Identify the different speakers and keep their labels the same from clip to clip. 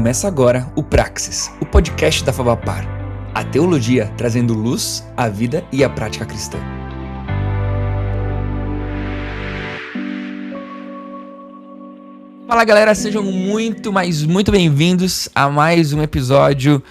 Speaker 1: Começa agora o Praxis, o podcast da Fabapar. A teologia trazendo luz à vida e à prática cristã. Fala galera, sejam muito bem-vindos a mais um episódio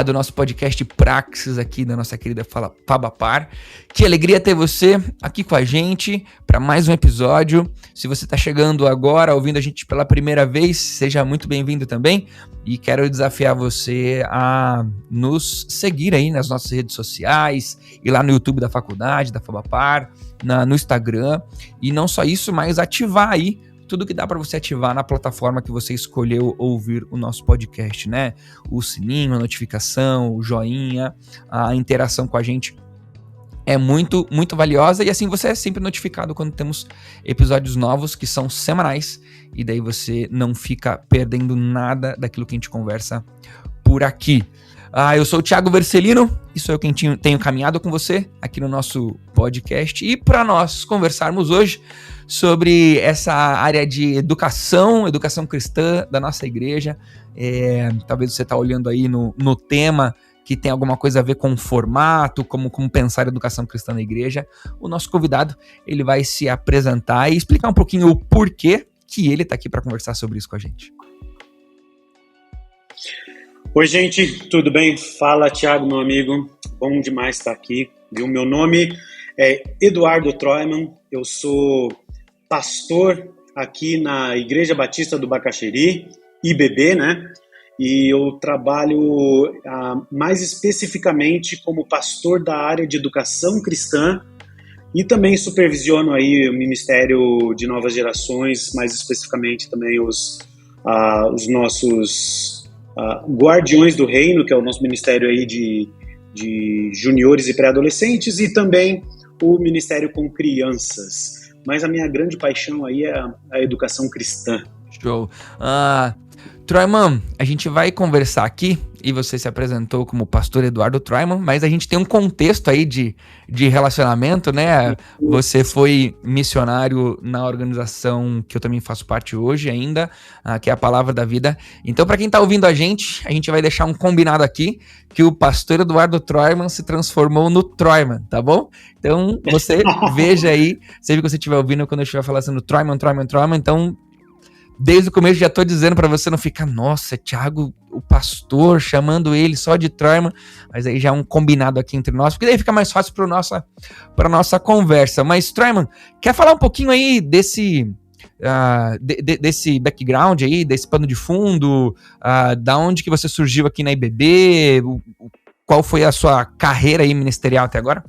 Speaker 1: do nosso podcast Praxis aqui da nossa querida Fabapar. Que alegria ter você aqui com a gente para mais um episódio. Se você está chegando agora, ouvindo a gente pela primeira vez, seja muito bem-vindo também. E quero desafiar você a nos seguir aí nas nossas redes sociais, e lá no YouTube da faculdade, da Fabapar, no Instagram. E não só isso, mas ativar aí tudo que dá para você ativar na plataforma que você escolheu ouvir o nosso podcast, né? O sininho, a notificação, o joinha, a interação com a gente é muito valiosa, e assim você é sempre notificado quando temos episódios novos que são semanais, e daí você não fica perdendo nada daquilo que a gente conversa por aqui. Eu sou o Thiago Vercelino e sou eu quem tenho caminhado com você aqui no nosso podcast, e para nós conversarmos hoje sobre essa área de educação cristã da nossa igreja. Talvez você está olhando aí no tema que tem alguma coisa a ver com o formato, como pensar a educação cristã na igreja. O nosso convidado, ele vai se apresentar e explicar um pouquinho o porquê que ele está aqui para conversar sobre isso com a gente.
Speaker 2: Oi, gente, tudo bem? Fala, Thiago, meu amigo. Bom demais estar aqui. Viu? Meu nome é Eduardo Troiman, eu sou pastor aqui na Igreja Batista do Bacaxeri, IBB, né? E eu trabalho mais especificamente como pastor da área de educação cristã, e também supervisiono aí o Ministério de Novas Gerações, mais especificamente também os nossos Guardiões do Reino, que é o nosso ministério aí de juniores e pré-adolescentes, e também o Ministério com Crianças. Mas a minha grande paixão aí é a educação cristã.
Speaker 1: Show. Troiman, a gente vai conversar aqui, e você se apresentou como pastor Eduardo Troiman, mas a gente tem um contexto aí de relacionamento, né? Você foi missionário na organização que eu também faço parte hoje ainda, que é a Palavra da Vida. Então, para quem tá ouvindo a gente vai deixar um combinado aqui, que o pastor Eduardo Troiman se transformou no Troiman, tá bom? Então, você veja aí, sempre que você estiver ouvindo, quando eu estiver falando Troiman, então desde o começo já tô dizendo para você não ficar, nossa, Thiago, o pastor, chamando ele só de Troiman, mas aí já é um combinado aqui entre nós, porque daí fica mais fácil para nossa conversa. Mas, Troiman, quer falar um pouquinho aí desse background aí, desse pano de fundo, da onde que você surgiu aqui na IBB, qual foi a sua carreira aí ministerial até agora?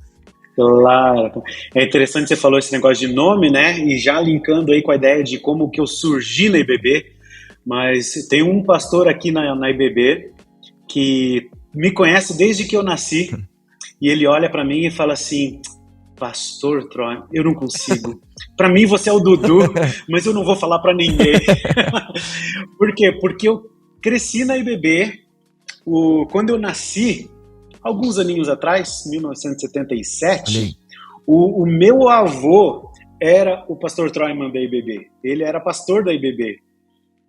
Speaker 2: Claro, é interessante você falou esse negócio de nome, né, e já linkando aí com a ideia de como que eu surgi na IBB, mas tem um pastor aqui na IBB que me conhece desde que eu nasci, e ele olha para mim e fala assim: Pastor Troy, eu não consigo, para mim você é o Dudu, mas eu não vou falar para ninguém. Por quê? Porque eu cresci na IBB, quando eu nasci, alguns aninhos atrás, 1977, o meu avô era o pastor Troiman da IBB. Ele era pastor da IBB.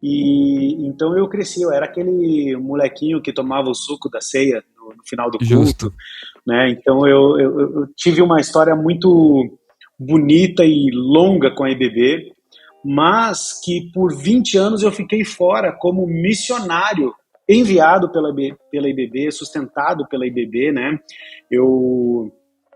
Speaker 2: E então eu cresci, eu era aquele molequinho que tomava o suco da ceia no final do culto.
Speaker 1: Justo.
Speaker 2: Né? Então eu tive uma história muito bonita e longa com a IBB, mas que por 20 anos eu fiquei fora como missionário, enviado pela IBB, sustentado pela IBB, né? Eu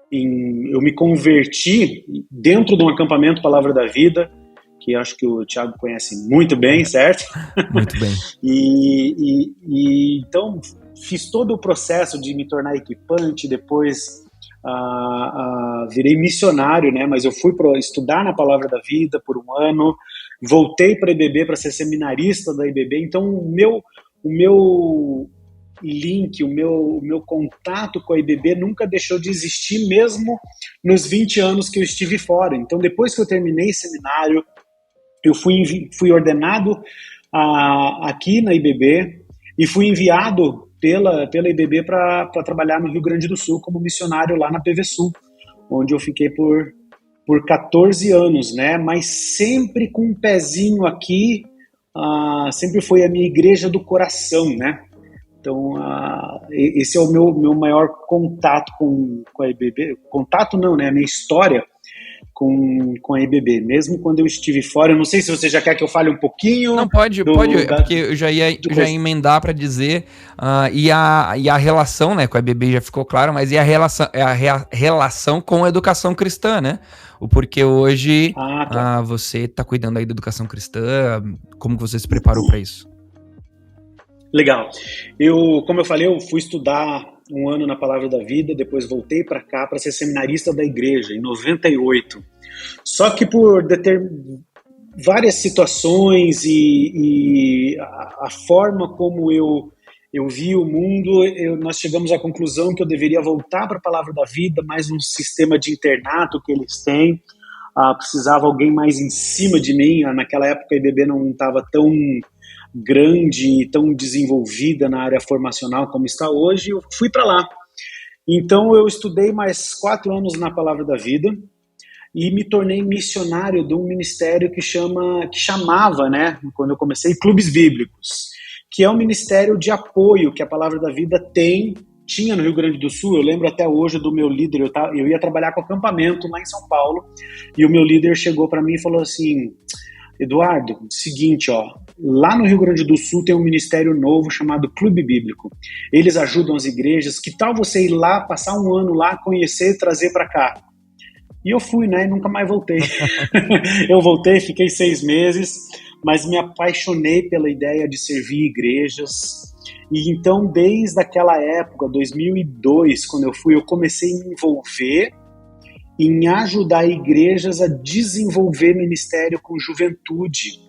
Speaker 2: me converti dentro de um acampamento Palavra da Vida, que acho que o Thiago conhece muito bem, certo?
Speaker 1: Muito bem.
Speaker 2: E então fiz todo o processo de me tornar equipante, depois virei missionário, né? Mas eu fui para estudar na Palavra da Vida por um ano, voltei para a IBB para ser seminarista da IBB. Então o meu link, o meu contato com a IBB nunca deixou de existir, mesmo nos 20 anos que eu estive fora. Então, depois que eu terminei seminário, eu fui ordenado aqui na IBB e fui enviado pela IBB para trabalhar no Rio Grande do Sul como missionário lá na PV Sul, onde eu fiquei por 14 anos, né? Mas sempre com um pezinho aqui, sempre foi a minha igreja do coração, né? Então, esse é o meu maior contato com a IBB. Contato não, né? A minha história com a IBB. Mesmo quando eu estive fora, eu não sei se você já quer que eu fale um pouquinho
Speaker 1: Não, pode, é porque eu já ia emendar para dizer, e a relação, né, com a IBB já ficou claro, mas e a relação, relação com a educação cristã, né? O porquê hoje
Speaker 2: tá.
Speaker 1: você está cuidando aí da educação cristã, como que você se preparou para isso?
Speaker 2: Legal. Como eu falei, eu fui estudar um ano na Palavra da Vida, depois voltei para cá para ser seminarista da igreja, em 98. Só que por várias situações e a forma como eu vi o mundo, nós chegamos à conclusão que eu deveria voltar para a Palavra da Vida, mais um sistema de internato que eles têm. Precisava alguém mais em cima de mim. Naquela época a IBB não estava tão grande e tão desenvolvida na área formacional como está hoje. Eu fui para lá. Então eu estudei mais 4 anos na Palavra da Vida e me tornei missionário de um ministério que chamava, né, quando eu comecei, Clubes Bíblicos, que é um ministério de apoio que a Palavra da Vida tinha no Rio Grande do Sul. Eu lembro até hoje do meu líder, eu ia trabalhar com acampamento lá em São Paulo, e o meu líder chegou para mim e falou assim: Eduardo, seguinte, lá no Rio Grande do Sul tem um ministério novo chamado Clube Bíblico. Eles ajudam as igrejas, que tal você ir lá, passar um ano lá, conhecer e trazer para cá? E eu fui, né, e nunca mais voltei. Eu voltei, fiquei 6 meses, mas me apaixonei pela ideia de servir igrejas. E então, desde aquela época, 2002, quando eu fui, eu comecei a me envolver em ajudar igrejas a desenvolver ministério com juventude.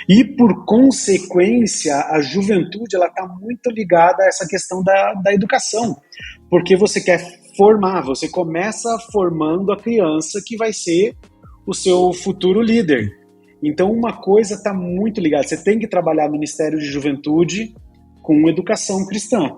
Speaker 2: E, por consequência, a juventude está muito ligada a essa questão da educação, porque você quer formar, você começa formando a criança que vai ser o seu futuro líder. Então, uma coisa está muito ligada, você tem que trabalhar ministério de juventude com educação cristã.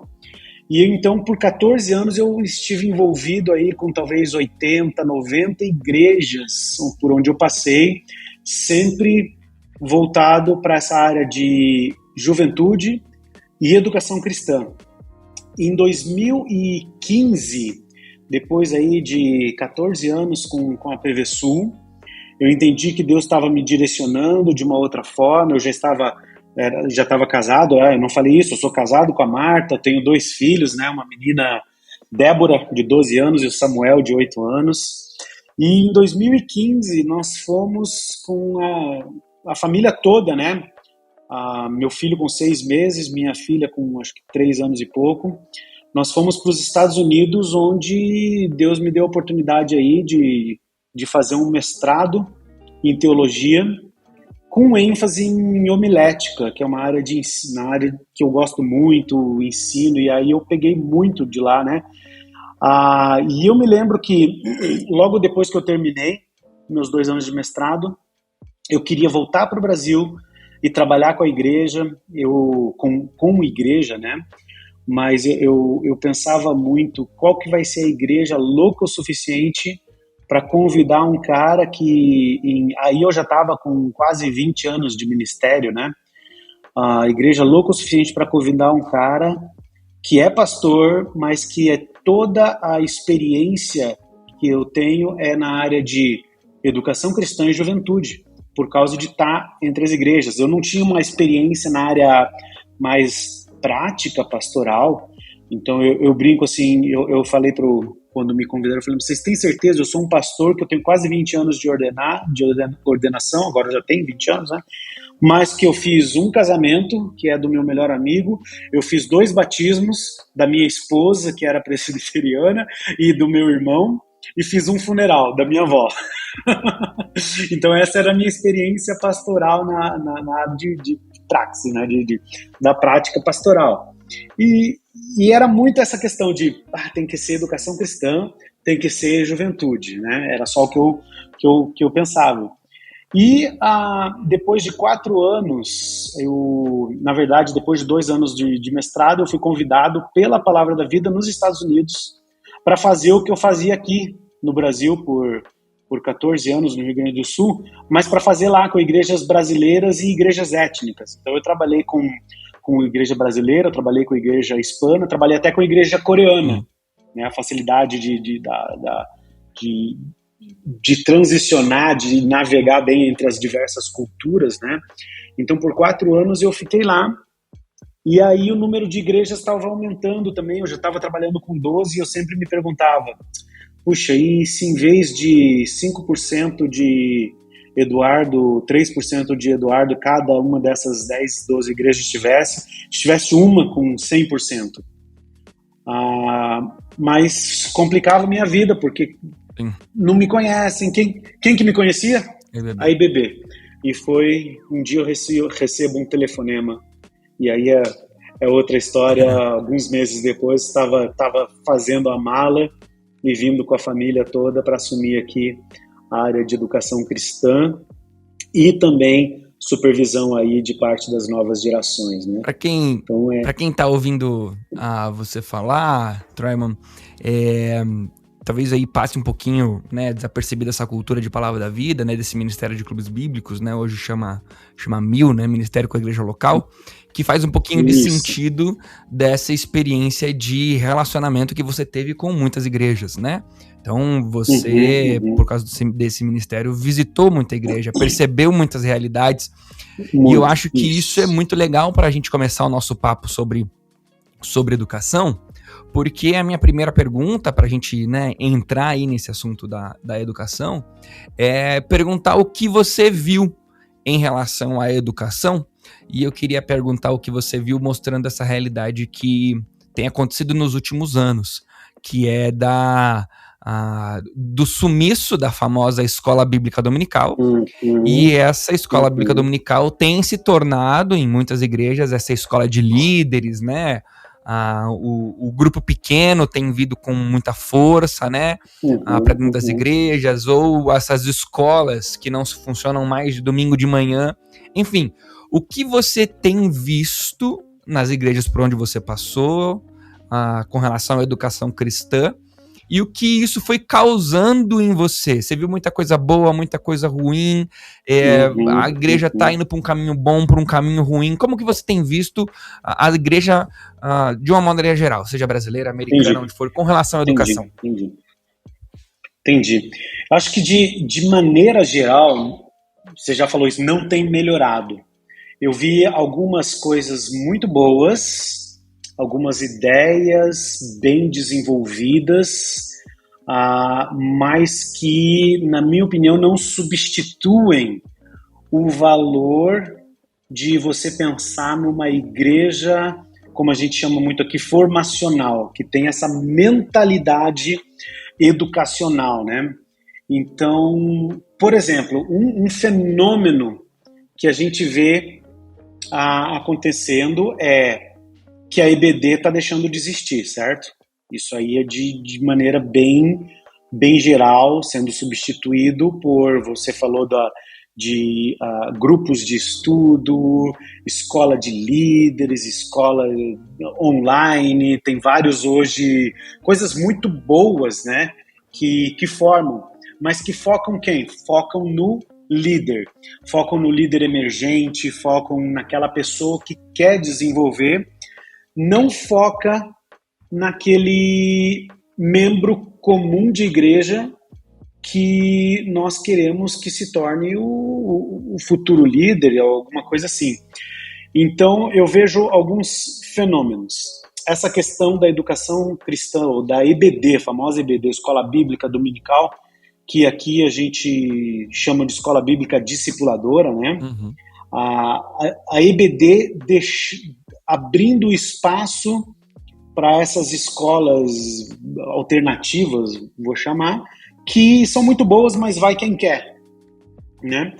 Speaker 2: E então, por 14 anos, eu estive envolvido aí com talvez 80, 90 igrejas por onde eu passei, sempre voltado para essa área de juventude e educação cristã. Em 2015, depois aí de 14 anos com a PVSul, eu entendi que Deus estava me direcionando de uma outra forma. Eu já estava casado, eu não falei isso, eu sou casado com a Marta, tenho 2 filhos, né, uma menina, Débora, de 12 anos, e o Samuel, de 8 anos. E em 2015, nós fomos com a família toda, né? Meu filho com 6 meses, minha filha com acho que 3 anos e pouco. Nós fomos para os Estados Unidos, onde Deus me deu a oportunidade aí de fazer um mestrado em teologia, com ênfase em homilética, que é uma área que eu gosto muito, ensino, e aí eu peguei muito de lá, né? E eu me lembro que logo depois que eu terminei meus 2 anos de mestrado, eu queria voltar para o Brasil e trabalhar com a igreja, com igreja, né? Mas eu pensava muito qual que vai ser a igreja louca o suficiente para convidar um cara aí eu já estava com quase 20 anos de ministério, né? A igreja louca o suficiente para convidar um cara que é pastor, mas que toda a experiência que eu tenho é na área de educação cristã e juventude, por causa de estar entre as igrejas. Eu não tinha uma experiência na área mais prática pastoral, então eu brinco assim, eu falei quando me convidaram, eu falei: vocês têm certeza? Eu sou um pastor que eu tenho quase 20 anos de ordenação, agora eu já tenho 20 anos, né? Mas que eu fiz um casamento, que é do meu melhor amigo, eu fiz 2 batismos da minha esposa, que era presbiteriana, e do meu irmão, e fiz um funeral da minha avó. Então essa era a minha experiência pastoral na área de praxis, né? Da prática pastoral. E era muito essa questão de tem que ser educação cristã, tem que ser juventude, né? Era só o que eu pensava. E depois de 4 anos, na verdade, depois de 2 anos de mestrado, eu fui convidado pela Palavra da Vida nos Estados Unidos para fazer o que eu fazia aqui no Brasil por por 14 anos no Rio Grande do Sul, mas para fazer lá com igrejas brasileiras e igrejas étnicas. Então eu trabalhei com igreja brasileira, trabalhei com igreja hispana, trabalhei até com igreja coreana, né? A facilidade de transicionar, de navegar bem entre as diversas culturas, né? Então por 4 anos eu fiquei lá. E aí o número de igrejas estava aumentando também, eu já estava trabalhando com 12 e eu sempre me perguntava, puxa, e se em vez de 5% de Eduardo, 3% de Eduardo, cada uma dessas 10, 12 igrejas tivesse uma com 100%. Mas complicava a minha vida, porque não me conhecem. Quem que me conhecia? A IBB. E foi, um dia eu recebo um telefonema. E aí é outra história. Alguns meses depois, estava fazendo a mala e vindo com a família toda para assumir aqui a área de educação cristã e também supervisão aí de parte das novas gerações, né?
Speaker 1: Para quem tá ouvindo você falar, Troyman, talvez aí passe um pouquinho, né, desapercebida essa cultura de Palavra da Vida, né, desse Ministério de Clubes Bíblicos, né, hoje chama MIL, né, Ministério com a Igreja Local, que faz um pouquinho de sentido dessa experiência de relacionamento que você teve com muitas igrejas, né? Então você, por causa desse ministério, visitou muita igreja, percebeu muitas realidades, e eu acho que isso é muito legal para a gente começar o nosso papo sobre educação, porque a minha primeira pergunta para a gente, né, entrar aí nesse assunto da educação é perguntar o que você viu em relação à educação, e eu queria perguntar o que você viu mostrando essa realidade que tem acontecido nos últimos anos, que é do sumiço da famosa escola bíblica dominical, e essa escola bíblica dominical tem se tornado, em muitas igrejas, essa escola de líderes, né? O grupo pequeno tem vindo com muita força, né? Para dentro das igrejas, ou essas escolas que não funcionam mais de domingo de manhã. Enfim, o que você tem visto nas igrejas por onde você passou, com relação à educação cristã, e o que isso foi causando em você? Você viu muita coisa boa, muita coisa ruim? A igreja está indo para um caminho bom, para um caminho ruim? Como que você tem visto a igreja de uma maneira geral, seja brasileira, americana, onde for, com relação à educação?
Speaker 2: Entendi. Acho que de maneira geral, você já falou isso, não tem melhorado. Eu vi algumas coisas muito boas, algumas ideias bem desenvolvidas, mas que, na minha opinião, não substituem o valor de você pensar numa igreja, como a gente chama muito aqui, formacional, que tem essa mentalidade educacional, né? Então, por exemplo, um fenômeno que a gente vê acontecendo é que a EBD está deixando de existir, certo? Isso aí é de maneira bem geral, sendo substituído por, você falou de grupos de estudo, escola de líderes, escola online, tem vários hoje, coisas muito boas, né, que formam, mas que focam quem? Focam no líder, focam no líder emergente, focam naquela pessoa que quer desenvolver, não foca naquele membro comum de igreja que nós queremos que se torne o futuro líder, alguma coisa assim. Então, eu vejo alguns fenômenos. Essa questão da educação cristã, ou da EBD, a famosa EBD, Escola Bíblica Dominical, que aqui a gente chama de escola bíblica discipuladora, né? A EBD abrindo espaço para essas escolas alternativas, vou chamar, que são muito boas, mas vai quem quer, né?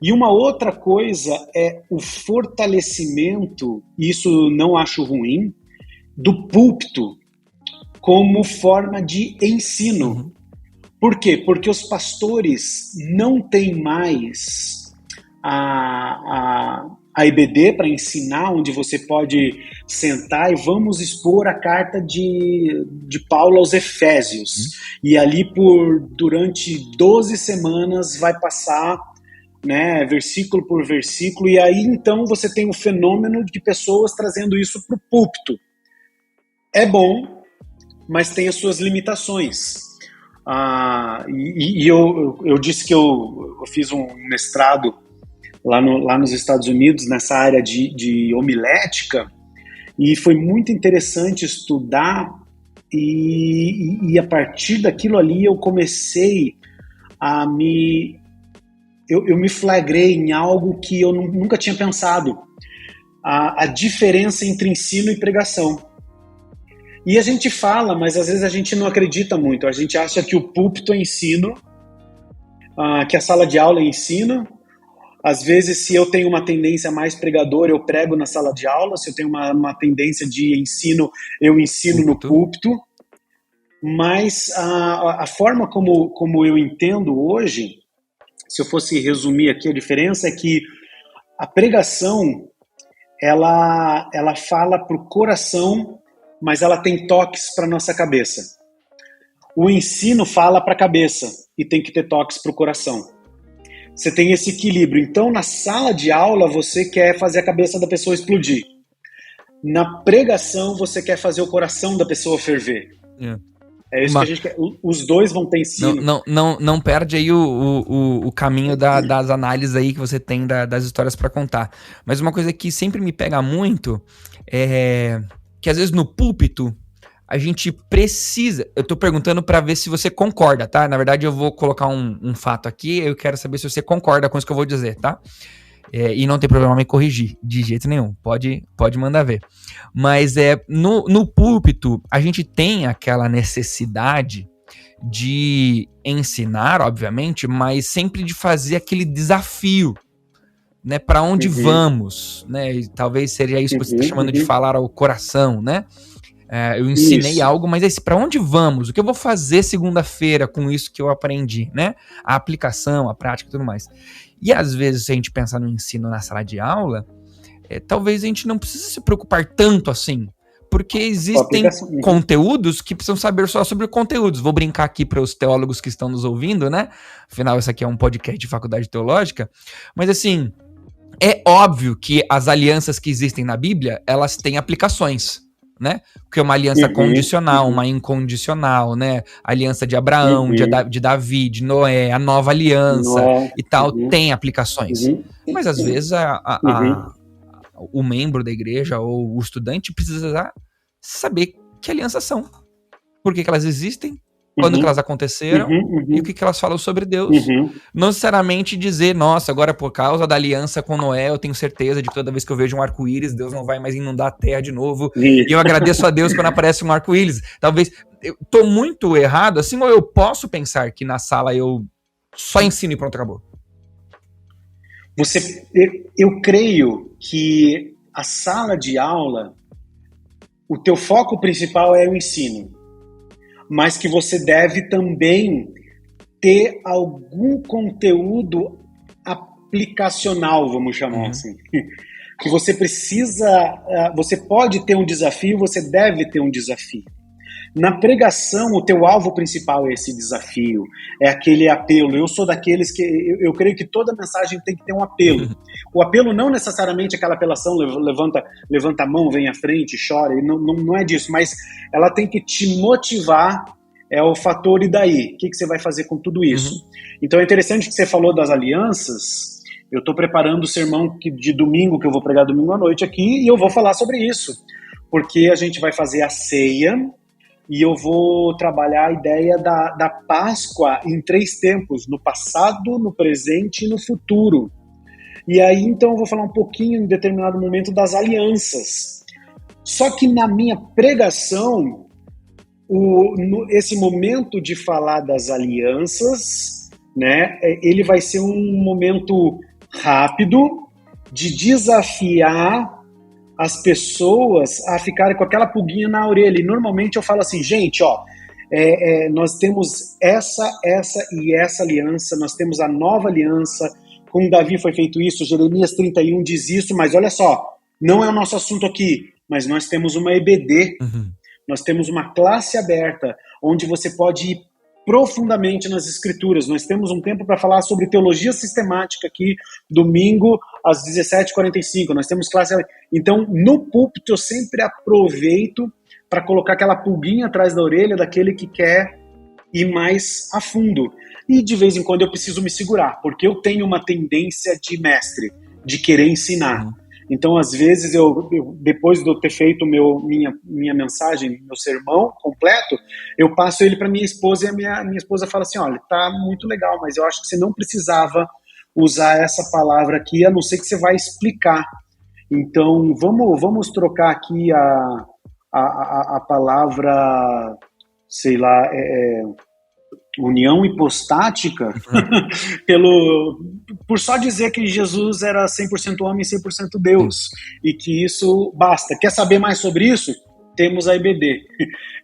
Speaker 2: E uma outra coisa é o fortalecimento, isso não acho ruim, do púlpito como forma de ensino. Por quê? Porque os pastores não têm mais a EBD para ensinar, onde você pode sentar e vamos expor a carta de Paulo aos Efésios. E ali durante 12 semanas vai passar, né, versículo por versículo, e aí então você tem o fenômeno de pessoas trazendo isso para o púlpito. É bom, mas tem as suas limitações. Eu disse que eu fiz um mestrado lá nos Estados Unidos, nessa área de homilética, e foi muito interessante estudar, e a partir daquilo ali eu comecei a eu me flagrei em algo que eu nunca tinha pensado, a diferença entre ensino e pregação. E a gente fala, mas às vezes a gente não acredita muito, a gente acha que o púlpito é ensino, que a sala de aula é ensino. Às vezes, se eu tenho uma tendência mais pregadora, eu prego na sala de aula. Se eu tenho uma tendência de ensino, eu ensino no púlpito. Mas a forma como eu entendo hoje, se eu fosse resumir aqui, a diferença é que a pregação, ela fala para o coração, mas ela tem toques para a nossa cabeça. O ensino fala para a cabeça e tem que ter toques para o coração. Você tem esse equilíbrio. Então, na sala de aula, você quer fazer a cabeça da pessoa explodir. Na pregação, você quer fazer o coração da pessoa ferver. É isso que a gente quer. Os dois vão ter ensino.
Speaker 1: Não perde aí o caminho das análises aí que você tem das histórias para contar. Mas uma coisa que sempre me pega muito é que às vezes no púlpito a gente precisa... Eu tô perguntando para ver se você concorda, tá? Na verdade, eu vou colocar um fato aqui, eu quero saber se você concorda com isso que eu vou dizer, tá? E não tem problema me corrigir, de jeito nenhum. Pode mandar ver. Mas no púlpito, a gente tem aquela necessidade de ensinar, obviamente, mas sempre de fazer aquele desafio, né? Para onde vamos, né? E talvez seja isso que você está chamando de falar ao coração, né? Eu ensinei algo, mas para onde vamos? O que eu vou fazer segunda-feira com isso que eu aprendi, né? A aplicação, a prática e tudo mais. E às vezes, se a gente pensar no ensino na sala de aula, talvez a gente não precise se preocupar tanto assim, porque existem conteúdos que precisam saber só sobre conteúdos. Vou brincar aqui para os teólogos que estão nos ouvindo, né? Afinal, isso aqui é um podcast de faculdade teológica. Mas assim, é óbvio que as alianças que existem na Bíblia, elas têm aplicações, né? Porque é uma aliança condicional, uma incondicional, né? A aliança de Abraão, de Davi, de Noé, a nova aliança e tal, tem aplicações. Mas às vezes o membro da igreja ou o estudante precisa saber que alianças são, por que elas existem, quando que elas aconteceram e o que elas falam sobre Deus. Não necessariamente dizer, nossa, agora por causa da aliança com Noé, eu tenho certeza de que toda vez que eu vejo um arco-íris, Deus não vai mais inundar a terra de novo. E eu agradeço a Deus quando aparece um arco-íris. Talvez eu tô muito errado, assim, ou eu posso pensar que na sala eu só ensino e pronto, acabou.
Speaker 2: Eu creio que a sala de aula, o teu foco principal é o ensino, mas que você deve também ter algum conteúdo aplicacional, vamos chamar assim. Que você você pode ter um desafio, você deve ter um desafio. Na pregação, o teu alvo principal é esse desafio, é aquele apelo. Eu sou daqueles que, eu creio que toda mensagem tem que ter um apelo. O apelo não necessariamente é aquela apelação, levanta a mão, vem à frente, chora, não é disso, mas ela tem que te motivar, é o fator e daí? O que você vai fazer com tudo isso? Então é interessante que você falou das alianças. Eu estou preparando o sermão de domingo, que eu vou pregar domingo à noite aqui, e eu vou falar sobre isso, porque a gente vai fazer a ceia, e eu vou trabalhar a ideia da Páscoa em 3 tempos, no passado, no presente e no futuro. E aí, então, eu vou falar um pouquinho, em determinado momento, das alianças. Só que na minha pregação, esse momento de falar das alianças, né, ele vai ser um momento rápido de desafiar as pessoas a ficarem com aquela pulguinha na orelha. E normalmente eu falo assim, gente, nós temos essa e essa aliança, nós temos a nova aliança, com Davi foi feito isso, Jeremias 31 diz isso, mas olha só, não é o nosso assunto aqui, mas nós temos uma EBD, nós temos uma classe aberta, onde você pode ir profundamente nas escrituras. Nós temos um tempo para falar sobre teologia sistemática aqui, domingo às 17h45, nós temos classe. Então, no púlpito eu sempre aproveito para colocar aquela pulguinha atrás da orelha daquele que quer ir mais a fundo. E de vez em quando eu preciso me segurar, porque eu tenho uma tendência de mestre, de querer ensinar. Então, às vezes, eu depois de eu ter feito minha mensagem, meu sermão completo, eu passo ele para minha esposa e a minha esposa fala assim, olha, tá muito legal, mas eu acho que você não precisava usar essa palavra aqui, a não ser que você vai explicar. Então, vamos trocar aqui a palavra, sei lá, união hipostática, por só dizer que Jesus era 100% homem e 100% Deus, e que isso basta. Quer saber mais sobre isso? Temos a EBD.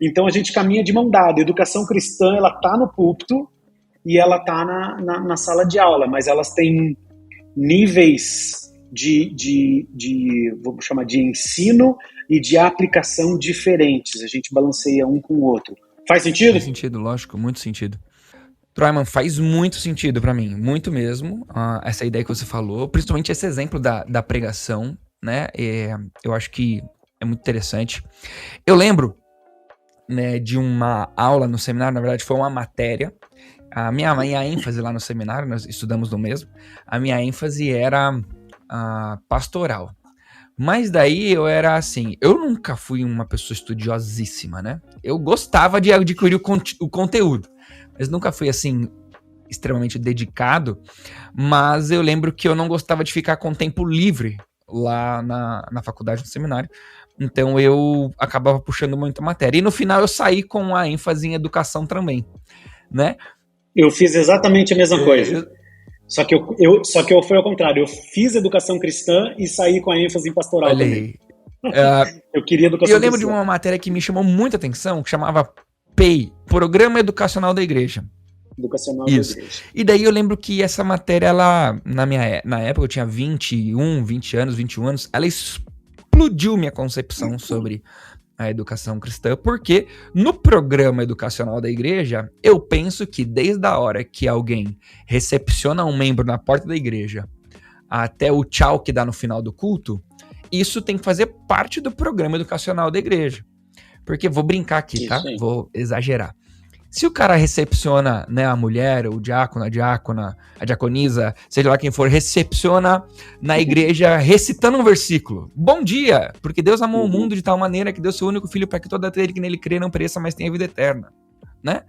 Speaker 2: Então a gente caminha de mão dada. A educação cristã, ela está no púlpito e ela está na sala de aula, mas elas têm níveis vamos chamar de ensino e de aplicação diferentes. A gente balanceia um com o outro. Faz sentido?
Speaker 1: Faz sentido, lógico, muito sentido. Troyman, faz muito sentido pra mim, muito mesmo, essa ideia que você falou, principalmente esse exemplo da pregação, né, eu acho que é muito interessante. Eu lembro, né, de uma aula no seminário, na verdade foi uma matéria, a minha ênfase lá no seminário, nós estudamos no mesmo, a minha ênfase era pastoral. Mas daí eu era assim, eu nunca fui uma pessoa estudiosíssima, né? Eu gostava de adquirir o conteúdo, mas nunca fui assim, extremamente dedicado. Mas eu lembro que eu não gostava de ficar com tempo livre lá na faculdade, no seminário. Então eu acabava puxando muita matéria. E no final eu saí com a ênfase em educação também, né?
Speaker 2: Eu fiz exatamente a mesma coisa. Só que eu fui ao contrário. Eu fiz educação cristã e saí com a ênfase em pastoral.
Speaker 1: Olha
Speaker 2: também. Eu queria educação cristã.
Speaker 1: Eu lembro de uma matéria que me chamou muita atenção, que chamava PEI, Programa Educacional da Igreja.
Speaker 2: Educacional
Speaker 1: Isso.
Speaker 2: da Igreja.
Speaker 1: E daí eu lembro que essa matéria, ela, na época eu tinha 20 anos, 21 anos, ela explodiu minha concepção sobre a educação cristã, porque no programa educacional da igreja, eu penso que desde a hora que alguém recepciona um membro na porta da igreja até o tchau que dá no final do culto, isso tem que fazer parte do programa educacional da igreja. Porque vou brincar aqui, tá? Vou exagerar. Se o cara recepciona, né, a mulher, o diácono, a diácona, a diaconisa, seja lá quem for, recepciona na igreja recitando um versículo. Bom dia, porque Deus amou o mundo de tal maneira que deu seu único filho para que todo aquele que nele crê não pereça, mas tenha vida eterna, né?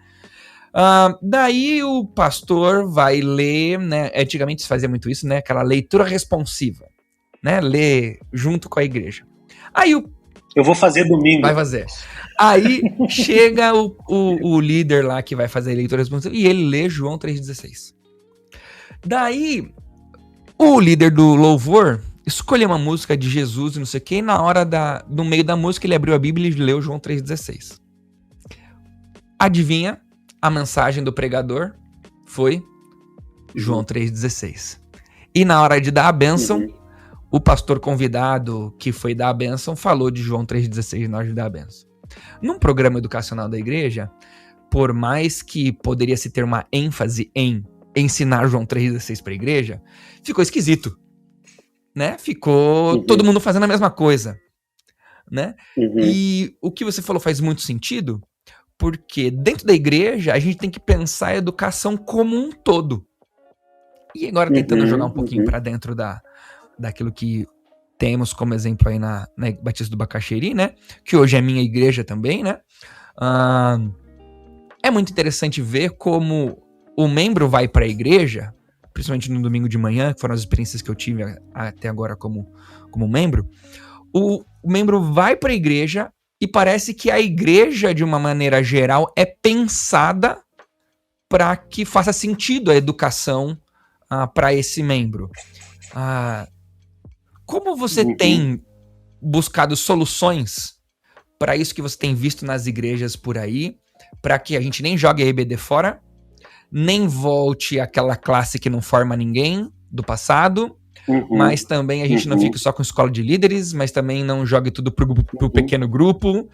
Speaker 1: Daí o pastor vai ler, né? Antigamente se fazia muito isso, né? Aquela leitura responsiva, né? Ler junto com a igreja. Aí
Speaker 2: eu vou fazer domingo.
Speaker 1: Vai fazer. Aí chega o líder lá que vai fazer a leitura responsiva e ele lê João 3,16. Daí, o líder do louvor escolheu uma música de Jesus e não sei o que, e na hora no meio da música ele abriu a Bíblia e leu João 3,16. Adivinha? A mensagem do pregador foi João 3,16. E na hora de dar a bênção, o pastor convidado que foi dar a bênção falou de João 3,16 na hora de dar a bênção. Num programa educacional da igreja, por mais que poderia se ter uma ênfase em ensinar João 3,16 para a igreja, ficou esquisito, né? Ficou todo mundo fazendo a mesma coisa, né? E o que você falou faz muito sentido, porque dentro da igreja a gente tem que pensar a educação como um todo. E agora tentando jogar um pouquinho para dentro daquilo que temos como exemplo aí na Batista do Bacaxeri, né? Que hoje é minha igreja também, né? É muito interessante ver como o membro vai para a igreja, principalmente no domingo de manhã, que foram as experiências que eu tive até agora como membro. O membro vai para a igreja e parece que a igreja, de uma maneira geral, é pensada para que faça sentido a educação para esse membro. Como você tem buscado soluções para isso que você tem visto nas igrejas por aí, para que a gente nem jogue a EBD fora, nem volte àquela classe que não forma ninguém, do passado, mas também a gente não fica só com escola de líderes, mas também não jogue tudo pro pequeno grupo.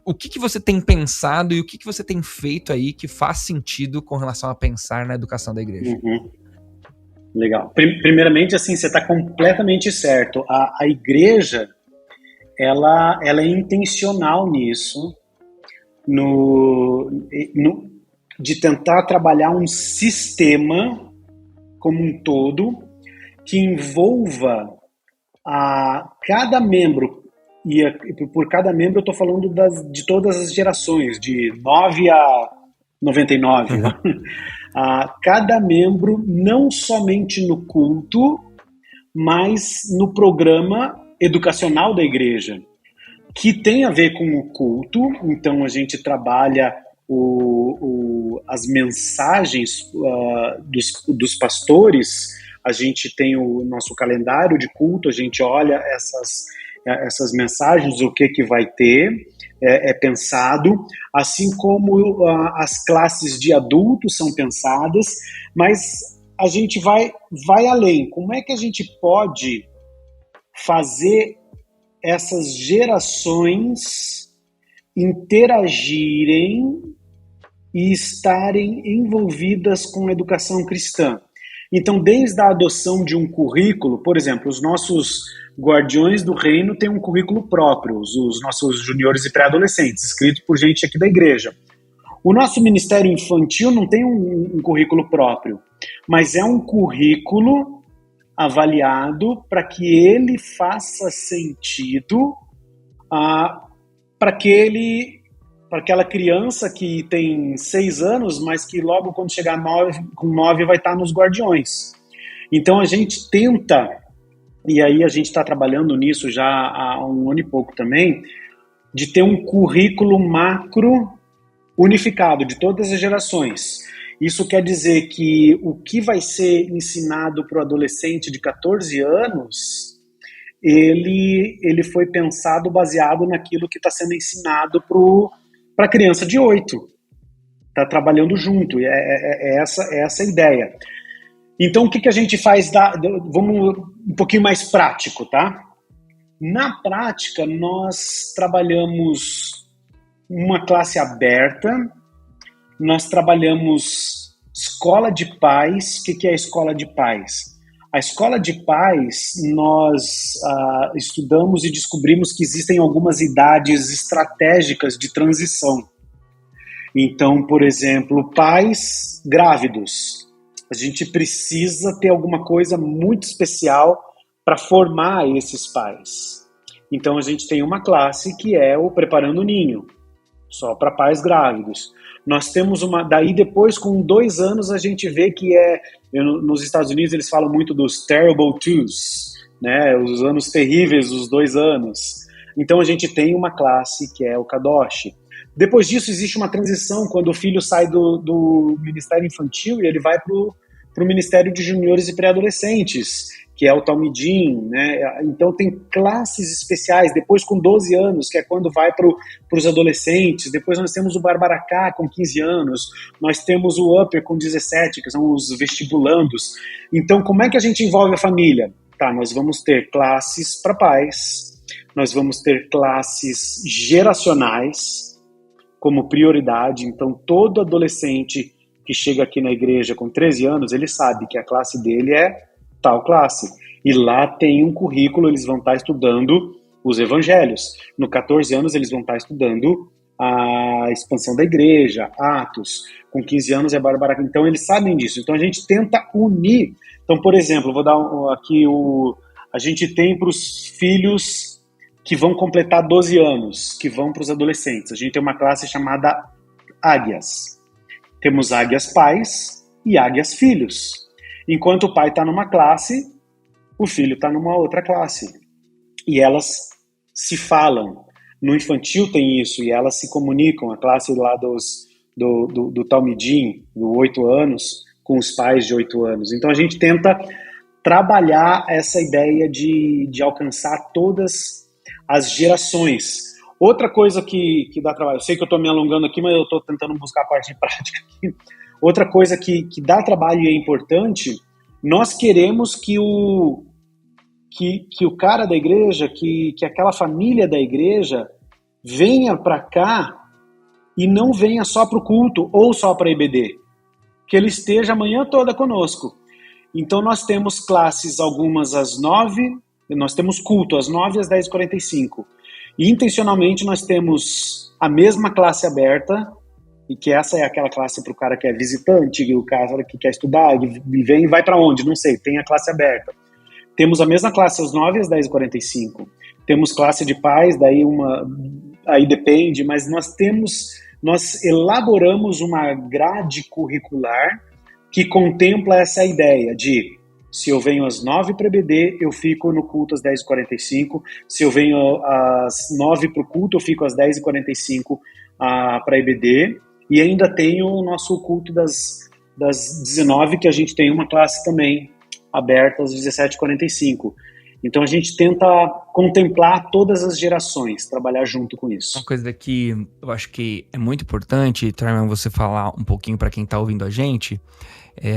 Speaker 1: O que você tem pensado e o que você tem feito aí que faz sentido com relação a pensar na educação da igreja?
Speaker 2: Legal. Primeiramente, assim, você está completamente certo. A igreja, ela é intencional nisso, de tentar trabalhar um sistema como um todo que envolva a cada membro, e por cada membro eu estou falando de todas as gerações, de 9 a 99, a cada membro, não somente no culto, mas no programa educacional da igreja, que tem a ver com o culto. Então a gente trabalha as mensagens dos pastores, a gente tem o nosso calendário de culto, a gente olha essas mensagens, o que vai ter, é pensado, assim como as classes de adultos são pensadas, mas a gente vai além. Como é que a gente pode fazer essas gerações interagirem e estarem envolvidas com a educação cristã? Então, desde a adoção de um currículo, por exemplo, os nossos guardiões do reino têm um currículo próprio, os nossos juniores e pré-adolescentes, escrito por gente aqui da igreja. O nosso ministério infantil não tem um currículo próprio, mas é um currículo avaliado para que ele faça sentido para aquela criança que tem 6 anos, mas que logo quando chegar com 9 vai estar nos guardiões. Então a gente tenta, e aí a gente está trabalhando nisso já há 1 ano e pouco também, de ter um currículo macro unificado de todas as gerações. Isso quer dizer que o que vai ser ensinado para o adolescente de 14 anos, ele foi pensado baseado naquilo que está sendo ensinado para a criança de 8. Está trabalhando junto, é essa a ideia. Então, o que a gente faz? Vamos um pouquinho mais prático, tá? Na prática, nós trabalhamos uma classe aberta, nós trabalhamos escola de pais. O que é a escola de pais? A escola de pais, nós estudamos e descobrimos que existem algumas idades estratégicas de transição. Então, por exemplo, pais grávidos. A gente precisa ter alguma coisa muito especial para formar esses pais. Então, a gente tem uma classe que é o Preparando o Ninho, só para pais grávidos. Nós temos daí depois, com 2 anos, a gente vê que nos Estados Unidos eles falam muito dos terrible twos, né? Os anos terríveis, os 2 anos. Então a gente tem uma classe que é o Kadosh. Depois disso existe uma transição quando o filho sai do Ministério Infantil e ele vai para o Ministério de Juniores e Pré-Adolescentes, que é o Talmidim, né? Então tem classes especiais, depois com 12 anos, que é quando vai para os adolescentes, depois nós temos o Barbaracá com 15 anos, nós temos o Upper com 17, que são os vestibulandos. Então como é que a gente envolve a família? Tá, nós vamos ter classes para pais, nós vamos ter classes geracionais como prioridade, então todo adolescente que chega aqui na igreja com 13 anos, ele sabe que a classe dele é tal classe. E lá tem um currículo, eles vão estar estudando os evangelhos. No 14 anos, eles vão estar estudando a expansão da igreja, Atos. Com 15 anos é Bárbara. Então, eles sabem disso. Então, a gente tenta unir. Então, por exemplo, vou dar aqui a gente tem para os filhos que vão completar 12 anos, que vão para os adolescentes. A gente tem uma classe chamada Águias. Temos Águias pais e Águias filhos. Enquanto o pai está numa classe, o filho está numa outra classe. E elas se falam. No infantil tem isso, e elas se comunicam. A classe lá do Talmidim, do 8 anos, com os pais de 8 anos. Então a gente tenta trabalhar essa ideia de alcançar todas as gerações. Outra coisa que dá trabalho, eu sei que eu estou me alongando aqui, mas eu estou tentando buscar a parte prática aqui. Outra coisa que dá trabalho e é importante Nós queremos que o cara da igreja, que aquela família da igreja venha para cá e não venha só para o culto ou só para a EBD. Que ele esteja a manhã toda conosco. Então nós temos classes, algumas às 9, nós temos culto às 9 às 10h45. E intencionalmente nós temos a mesma classe aberta, e que essa é aquela classe para o cara que é visitante, o cara que quer estudar, e vem e vai para onde? Não sei, tem a classe aberta. Temos a mesma classe às 9 às 10h45. Temos classe de pais, aí depende, mas nós elaboramos uma grade curricular que contempla essa ideia de, se eu venho às 9 para EBD, eu fico no culto às 10h45, se eu venho às 9 para o culto, eu fico às 10h45 para EBD, e ainda tenho o nosso culto das 19, que a gente tem uma classe também aberta às 17h45. Então a gente tenta contemplar todas as gerações, trabalhar junto com isso.
Speaker 1: Uma coisa que eu acho que é muito importante, Traiman, você falar um pouquinho para quem está ouvindo a gente,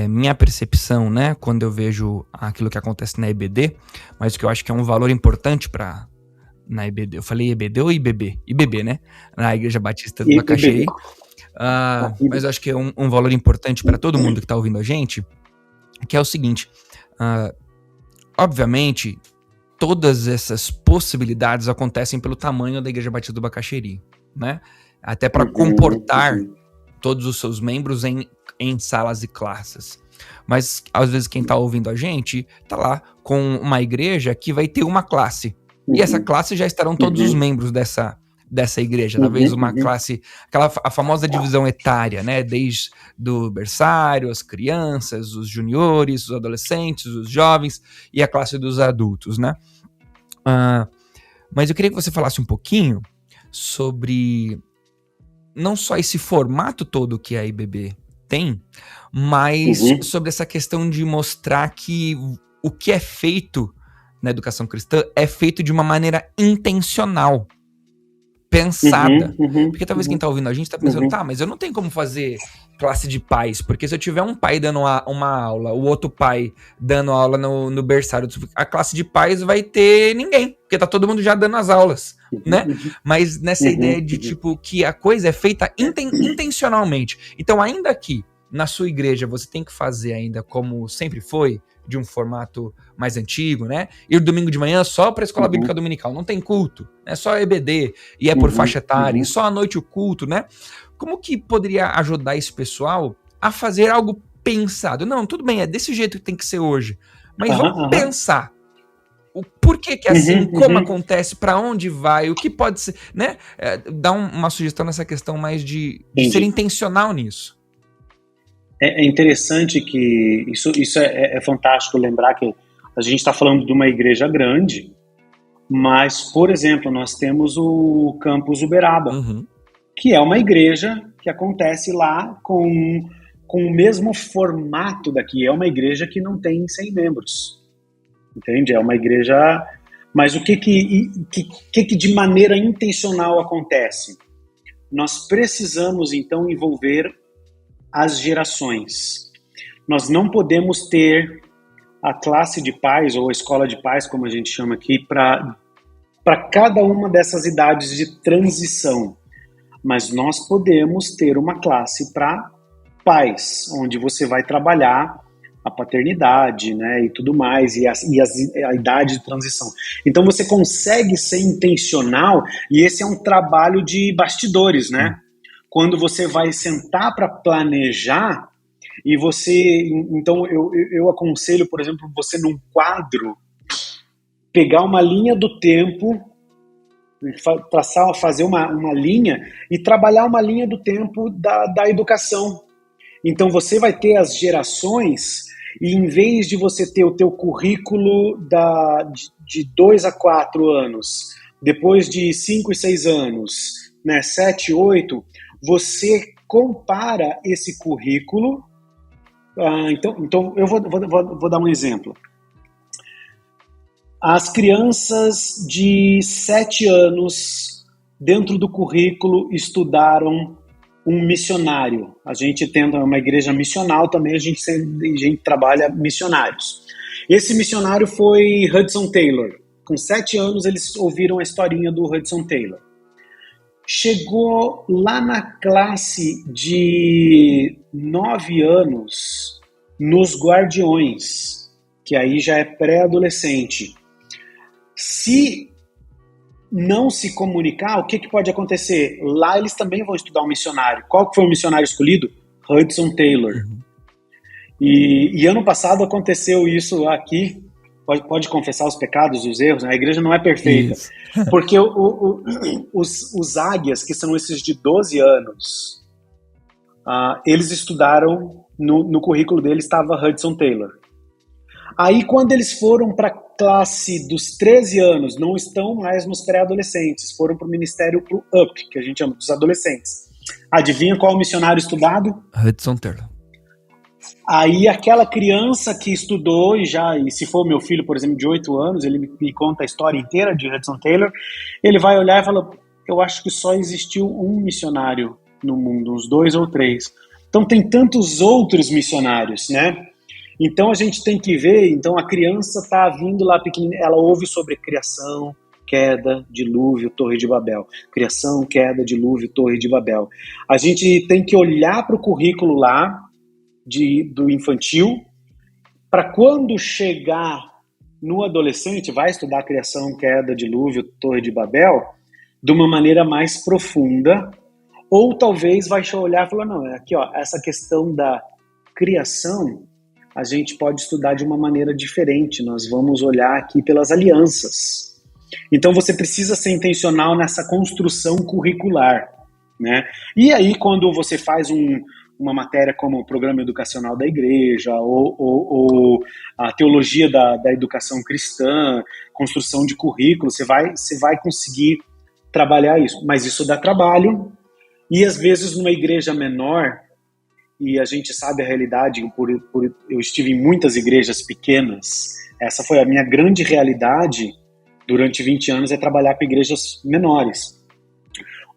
Speaker 1: minha percepção, né, quando eu vejo aquilo que acontece na EBD, mas o que eu acho que é um valor importante na EBD, eu falei EBD ou IBB? IBB, né? Na Igreja Batista do Bacaxerim. Mas eu acho que é um valor importante para todo mundo que está ouvindo a gente, que é o seguinte, obviamente, todas essas possibilidades acontecem pelo tamanho da Igreja Batista do Bacaxerim, né? Até para comportar todos os seus membros em salas e classes. Mas, às vezes, quem está ouvindo a gente está lá com uma igreja que vai ter uma classe. E essa classe já estarão todos os membros dessa igreja. Talvez uma classe, a famosa divisão etária, né? Desde do berçário, as crianças, os juniores, os adolescentes, os jovens e a classe dos adultos, né? Mas eu queria que você falasse um pouquinho sobre não só esse formato todo que a IBB tem, mas sobre essa questão de mostrar que o que é feito na educação cristã é feito de uma maneira intencional, pensada. Porque talvez quem tá ouvindo a gente tá pensando, tá, mas eu não tenho como fazer classe de pais, porque se eu tiver um pai dando uma aula, o outro pai dando aula no berçário, a classe de pais vai ter ninguém, porque tá todo mundo já dando as aulas, né? Mas nessa ideia de, tipo, que a coisa é feita intencionalmente. Então, ainda que na sua igreja você tem que fazer ainda como sempre foi, de um formato mais antigo, né? Ir domingo de manhã só para a escola bíblica dominical, não tem culto, é só EBD, e é por faixa etária, e só à noite o culto, né? Como que poderia ajudar esse pessoal a fazer algo pensado? Não, tudo bem, é desse jeito que tem que ser hoje, mas vamos pensar o porquê que é assim, como acontece, para onde vai, o que pode ser, né? Dá uma sugestão nessa questão mais de ser intencional nisso.
Speaker 2: É interessante que isso é fantástico lembrar que a gente está falando de uma igreja grande, mas, por exemplo, nós temos o Campus Uberaba, que é uma igreja que acontece lá com o mesmo formato daqui. É uma igreja que não tem 100 membros, entende? É uma igreja... Mas o que de maneira intencional acontece? Nós precisamos, então, envolver as gerações. Nós não podemos ter a classe de pais, ou a escola de pais, como a gente chama aqui, para cada uma dessas idades de transição. Mas nós podemos ter uma classe para pais, onde você vai trabalhar a paternidade, né, e tudo mais, a idade de transição. Então você consegue ser intencional, e esse é um trabalho de bastidores, né? Quando você vai sentar para planejar, e você... Então, eu aconselho, por exemplo, você num quadro, pegar uma linha do tempo, fazer uma linha, e trabalhar uma linha do tempo da educação. Então, você vai ter as gerações, e em vez de você ter o teu currículo de 2 a 4 anos, depois de 5 e 6 anos, né, 7, 8... você compara esse currículo. Então eu vou dar um exemplo. As crianças de 7 anos, dentro do currículo, estudaram um missionário. A gente tenta uma igreja missional também, a gente trabalha missionários. Esse missionário foi Hudson Taylor. Com 7 anos eles ouviram a historinha do Hudson Taylor. Chegou lá na classe de 9 anos, nos Guardiões, que aí já é pré-adolescente. Se não se comunicar, o que pode acontecer? Lá eles também vão estudar um missionário. Qual que foi o missionário escolhido? Hudson Taylor. E ano passado aconteceu isso aqui. Pode confessar os pecados e os erros, né? A igreja não é perfeita. Porque os águias, que são esses de 12 anos, eles estudaram, no currículo deles estava Hudson Taylor. Aí quando eles foram para a classe dos 13 anos, não estão mais nos pré-adolescentes, foram para o ministério pro UP, que a gente chama dos adolescentes. Adivinha qual missionário estudado?
Speaker 1: Hudson Taylor.
Speaker 2: Aí aquela criança que estudou, e se for meu filho, por exemplo, de 8 anos, ele me conta a história inteira de Hudson Taylor, ele vai olhar e fala, eu acho que só existiu um missionário no mundo, uns 2 ou 3. Então tem tantos outros missionários, né? Então a gente tem que ver, então a criança está vindo lá pequenininha, ela ouve sobre criação, queda, dilúvio, Torre de Babel. Criação, queda, dilúvio, Torre de Babel. A gente tem que olhar para o currículo lá, do infantil, para quando chegar no adolescente, vai estudar criação, queda, dilúvio, Torre de Babel, de uma maneira mais profunda, ou talvez vai olhar e falar, não, aqui ó, essa questão da criação, a gente pode estudar de uma maneira diferente, nós vamos olhar aqui pelas alianças. Então você precisa ser intencional nessa construção curricular, né? E aí quando você faz uma matéria como o programa educacional da igreja, ou a teologia da educação cristã, construção de currículo, você vai conseguir trabalhar isso. Mas isso dá trabalho, e às vezes numa igreja menor, e a gente sabe a realidade, eu estive em muitas igrejas pequenas, essa foi a minha grande realidade durante 20 anos, é trabalhar com igrejas menores,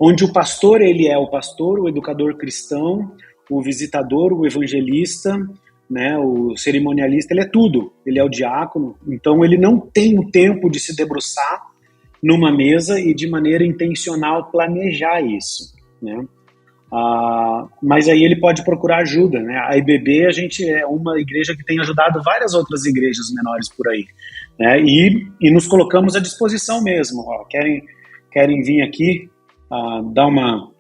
Speaker 2: onde o pastor, ele é o pastor, o educador cristão, o visitador, o evangelista, né, o cerimonialista, ele é tudo, ele é o diácono, então ele não tem o tempo de se debruçar numa mesa e de maneira intencional planejar isso, né? Mas aí ele pode procurar ajuda, né? A IBB, a gente é uma igreja que tem ajudado várias outras igrejas menores por aí, né? E nos colocamos à disposição mesmo, ó, querem vir aqui dar uma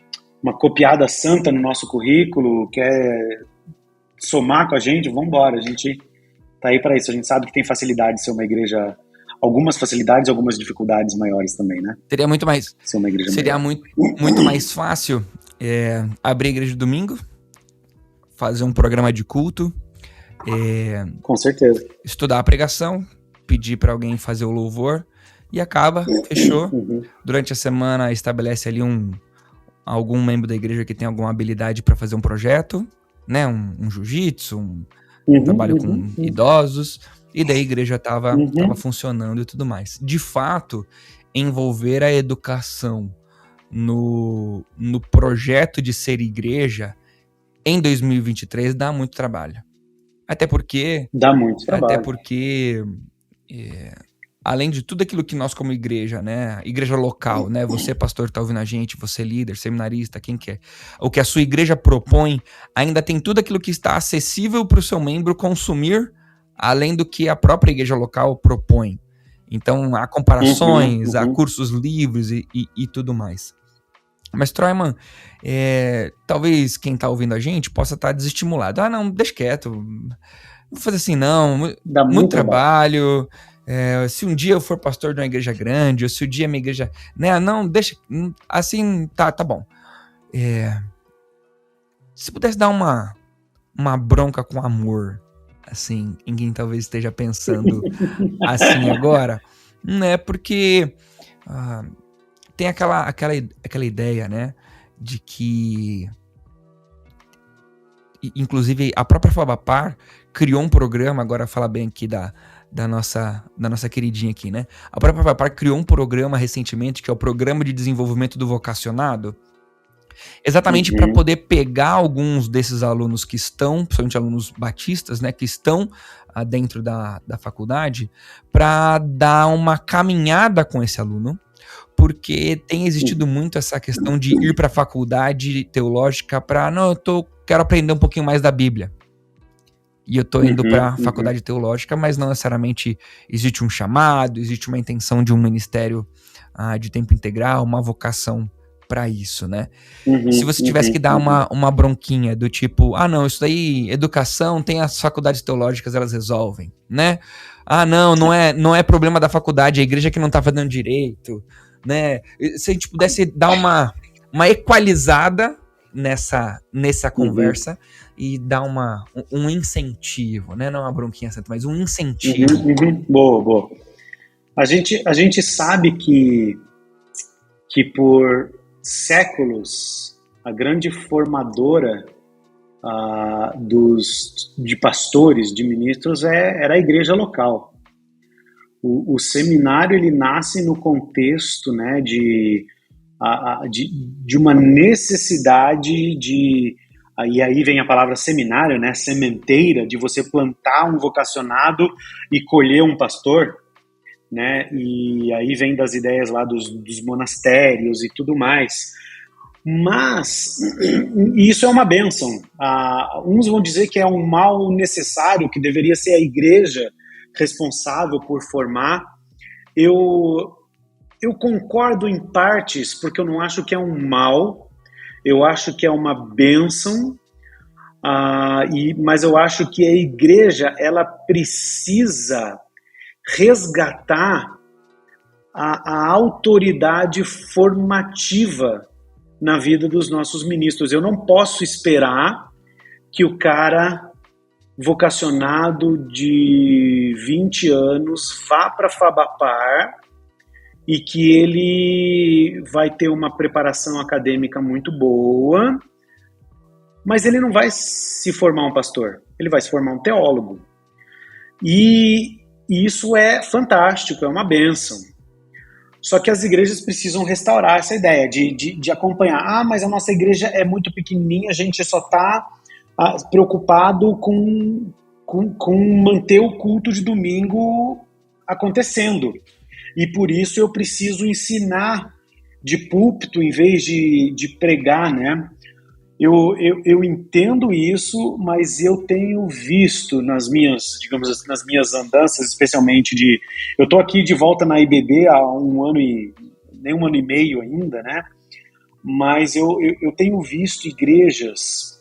Speaker 2: copiada santa no nosso currículo, quer somar com a gente, vamos embora, a gente tá aí para isso, a gente sabe que tem facilidade de ser uma igreja, algumas facilidades, algumas dificuldades maiores também, né?
Speaker 1: Seria muito mais,
Speaker 2: ser uma igreja
Speaker 1: seria
Speaker 2: maior.
Speaker 1: muito mais fácil abrir a igreja de domingo, fazer um programa de culto,
Speaker 2: com certeza,
Speaker 1: estudar a pregação, pedir para alguém fazer o louvor e acaba, fechou. Durante a semana estabelece ali algum membro da igreja que tem alguma habilidade para fazer um projeto, né, um jiu-jitsu, um trabalho com idosos, e daí a igreja tava funcionando e tudo mais. De fato, envolver a educação no projeto de ser igreja em 2023 dá muito trabalho. Até porque...
Speaker 2: Dá muito trabalho.
Speaker 1: Até porque... além de tudo aquilo que nós como igreja, né, igreja local, né, você pastor que tá ouvindo a gente, você líder, seminarista, quem quer, o que a sua igreja propõe, ainda tem tudo aquilo que está acessível para o seu membro consumir, além do que a própria igreja local propõe. Então, há comparações, há cursos livres e tudo mais. Mas, Troyman, talvez quem tá ouvindo a gente possa estar desestimulado. Não, deixa quieto, não vou fazer assim não,
Speaker 2: dá muito trabalho.
Speaker 1: Se um dia eu for pastor de uma igreja grande, ou se um dia minha igreja... Né, não, deixa... Assim, tá bom. Se pudesse dar uma bronca com amor, assim, em quem talvez esteja pensando assim agora, né, porque tem aquela ideia, né, de que... Inclusive, a própria Fabapar criou um programa, agora fala bem aqui da nossa queridinha aqui, né? A própria Fabapar criou um programa recentemente, que é o Programa de Desenvolvimento do Vocacionado, Exatamente para poder pegar alguns desses alunos que estão, principalmente alunos batistas, né, que estão dentro da faculdade, para dar uma caminhada com esse aluno, porque tem existido muito essa questão de ir para a faculdade teológica para, não, quero aprender um pouquinho mais da Bíblia. E eu tô indo para a faculdade teológica, mas não necessariamente existe um chamado, existe uma intenção de um ministério de tempo integral, uma vocação para isso, né? Se você tivesse que dar uma bronquinha do tipo, não, isso daí, educação, tem as faculdades teológicas, elas resolvem, né? Não é problema da faculdade, a igreja que não tá fazendo direito, né? Se a gente pudesse dar uma equalizada nessa conversa e dar um incentivo, né? Não uma bronquinha santa, mas um incentivo.
Speaker 2: Boa. A gente sabe que por séculos a grande formadora de pastores, de ministros, era a igreja local. O seminário, ele nasce no contexto, né, de uma necessidade e aí vem a palavra seminário, né, sementeira, de você plantar um vocacionado e colher um pastor, né, e aí vem das ideias lá dos monastérios e tudo mais. Mas isso é uma bênção. Uns vão dizer que é um mal necessário, que deveria ser a igreja responsável por formar. Eu concordo em partes, porque eu não acho que é um mal, eu acho que é uma bênção, mas eu acho que a igreja, ela precisa resgatar a autoridade formativa na vida dos nossos ministros. Eu não posso esperar que o cara vocacionado de 20 anos vá para Fabapar e que ele vai ter uma preparação acadêmica muito boa, mas ele não vai se formar um pastor, ele vai se formar um teólogo. E isso é fantástico, é uma bênção. Só que as igrejas precisam restaurar essa ideia de acompanhar. Mas a nossa igreja é muito pequenininha, a gente só está preocupado com manter o culto de domingo acontecendo. E por isso eu preciso ensinar de púlpito em vez de pregar, né? Eu entendo isso, mas eu tenho visto nas minhas, digamos assim, nas minhas andanças, especialmente eu estou aqui de volta na IBB há nem um ano e meio ainda, né? Mas eu tenho visto igrejas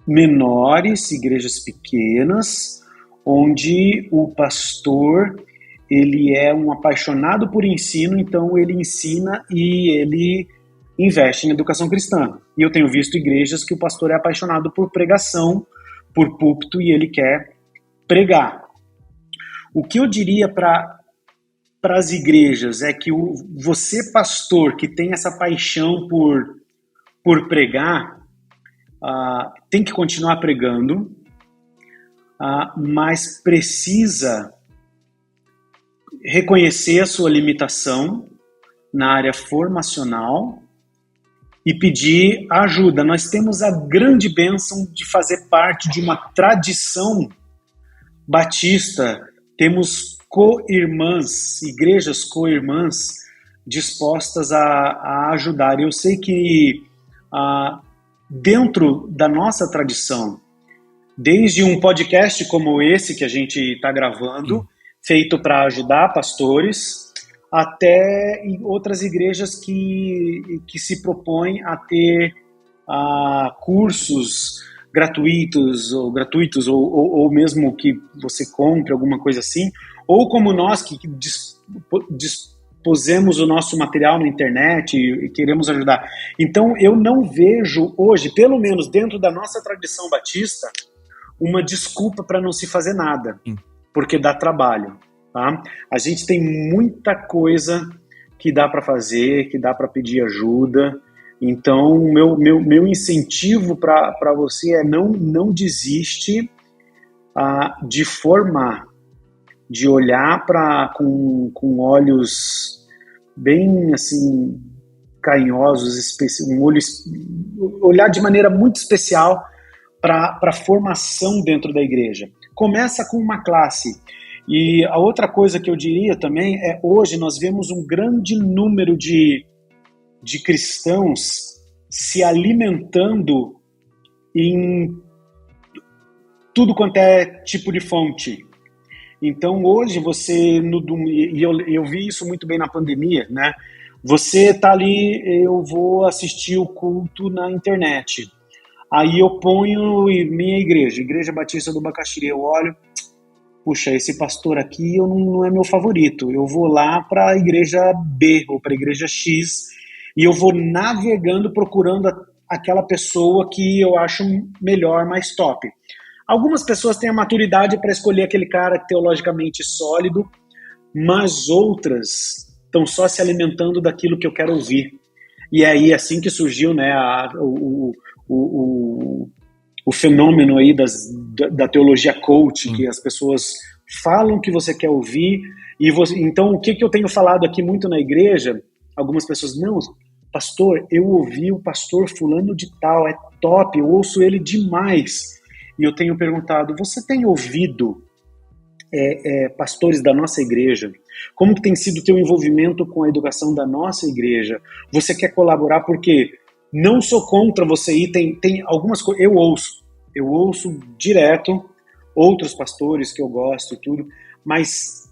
Speaker 2: menores, igrejas pequenas, onde o pastor, ele é um apaixonado por ensino, então ele ensina e ele investe em educação cristã. E eu tenho visto igrejas que o pastor é apaixonado por pregação, por púlpito, e ele quer pregar. O que eu diria para as igrejas é que você, pastor, que tem essa paixão por pregar, tem que continuar pregando, mas precisa reconhecer a sua limitação na área formacional e pedir ajuda. Nós temos a grande bênção de fazer parte de uma tradição batista. Temos co-irmãs, igrejas co-irmãs dispostas a ajudar. Eu sei que dentro da nossa tradição, desde um podcast como esse que a gente está gravando, feito para ajudar pastores, até em outras igrejas que se propõem a ter cursos gratuitos ou mesmo que você compre alguma coisa assim, ou como nós que dispusemos o nosso material na internet e queremos ajudar. Então eu não vejo hoje, pelo menos dentro da nossa tradição batista, uma desculpa para não se fazer nada, porque dá trabalho. Tá? A gente tem muita coisa que dá para fazer, que dá para pedir ajuda. Então, meu incentivo para você é não desiste de formar, de olhar com olhos bem assim carinhosos, olhar de maneira muito especial para a formação dentro da igreja. Começa com uma classe. E a outra coisa que eu diria também é, hoje nós vemos um grande número de cristãos se alimentando em tudo quanto é tipo de fonte. Então hoje você, eu vi isso muito bem na pandemia, né? Você tá ali, eu vou assistir o culto na internet. Aí eu ponho minha Igreja Batista do Bacaxiri, eu olho, puxa, esse pastor aqui não é meu favorito. Eu vou lá para a igreja B ou para a igreja X e eu vou navegando procurando aquela pessoa que eu acho melhor, mais top. Algumas pessoas têm a maturidade para escolher aquele cara teologicamente sólido, mas outras estão só se alimentando daquilo que eu quero ouvir. E é aí assim que surgiu, né, o fenômeno aí da teologia coach, que as pessoas falam que você quer ouvir, então o que eu tenho falado aqui muito na igreja, algumas pessoas, não, pastor, eu ouvi o pastor fulano de tal, é top, eu ouço ele demais, e eu tenho perguntado, você tem ouvido pastores da nossa igreja? Como que tem sido o teu envolvimento com a educação da nossa igreja? Você quer colaborar? Porque não sou contra você ir, tem algumas coisas, eu ouço direto outros pastores que eu gosto e tudo, mas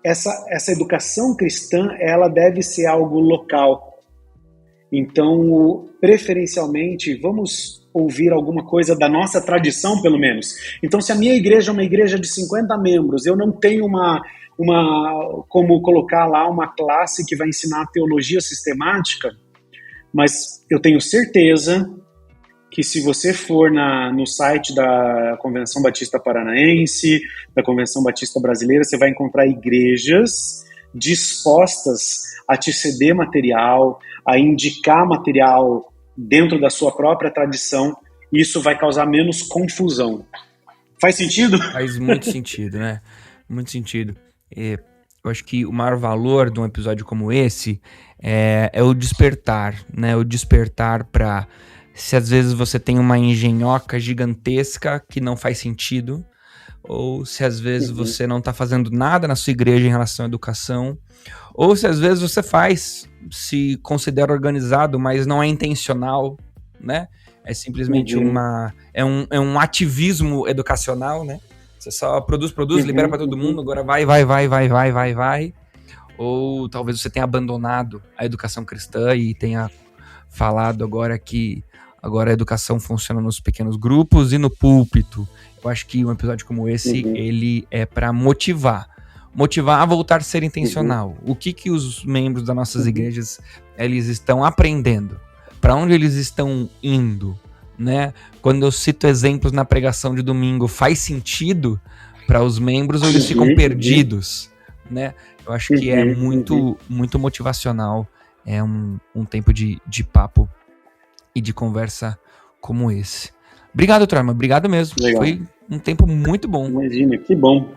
Speaker 2: essa educação cristã, ela deve ser algo local. Então, preferencialmente, vamos ouvir alguma coisa da nossa tradição, pelo menos. Então, se a minha igreja é uma igreja de 50 membros, eu não tenho como colocar lá uma classe que vai ensinar teologia sistemática, mas eu tenho certeza que se você for no site da Convenção Batista Paranaense, da Convenção Batista Brasileira, você vai encontrar igrejas dispostas a te ceder material, a indicar material dentro da sua própria tradição. Isso vai causar menos confusão. Faz sentido?
Speaker 1: Faz muito sentido, né? Muito sentido. Eu acho que o maior valor de um episódio como esse é o despertar, né? O despertar para... Se às vezes você tem uma engenhoca gigantesca que não faz sentido, ou se às vezes você não está fazendo nada na sua igreja em relação à educação, ou se às vezes você se considera organizado, mas não é intencional, né? É simplesmente é um ativismo educacional, né? Você só produz, libera para todo mundo, agora vai. Ou talvez você tenha abandonado a educação cristã e tenha falado agora que agora a educação funciona nos pequenos grupos e no púlpito. Eu acho que um episódio como esse, ele é para motivar a voltar a ser intencional. O que os membros das nossas igrejas, eles estão aprendendo? Para onde eles estão indo? Né? Quando eu cito exemplos na pregação de domingo, faz sentido para os membros ou eles ficam perdidos? Né? Eu acho que é muito, muito motivacional. É um tempo de papo e de conversa como esse. Obrigado, Troima. Obrigado mesmo. Legal. Foi um tempo muito bom.
Speaker 2: Imagina, que bom.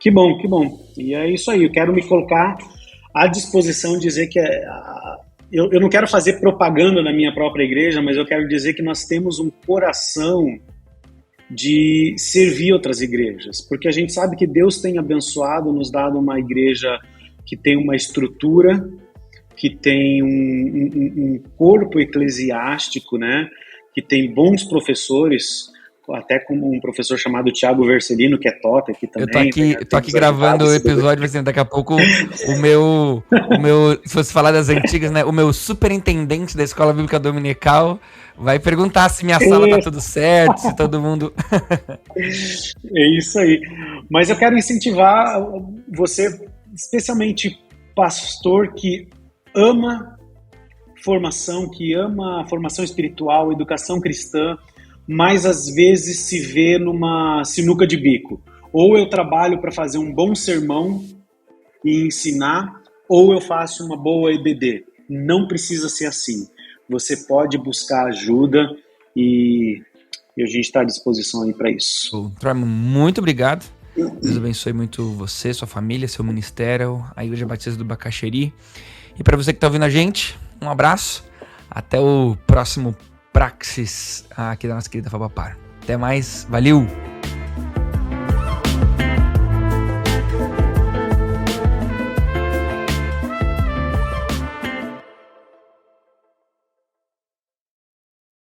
Speaker 2: Que bom. E é isso aí. Eu quero me colocar à disposição, dizer que eu não quero fazer propaganda da minha própria igreja, mas eu quero dizer que nós temos um coração de servir outras igrejas, porque a gente sabe que Deus tem abençoado, nos dado uma igreja que tem uma estrutura, que tem um corpo eclesiástico, né? Que tem bons professores, até como um professor chamado Thiago Vercelino, que é top aqui também.
Speaker 1: Eu tô aqui gravando o episódio, assim, daqui a pouco o meu, se fosse falar das antigas, né? O meu superintendente da Escola Bíblica Dominical vai perguntar se minha sala tá tudo certo, se todo mundo...
Speaker 2: É isso aí. Mas eu quero incentivar você, especialmente pastor que ama formação, que ama formação espiritual, educação cristã, mas às vezes se vê numa sinuca de bico. Ou eu trabalho para fazer um bom sermão e ensinar, ou eu faço uma boa EBD. Não precisa ser assim. Você pode buscar ajuda e a gente está à disposição aí para isso.
Speaker 1: Troima, muito obrigado. Deus abençoe muito você, sua família, seu ministério, a Igreja Batista do Bacaxiri. E para você que tá ouvindo a gente, um abraço. Até o próximo Praxis aqui da nossa querida Fabapar. Até mais. Valeu!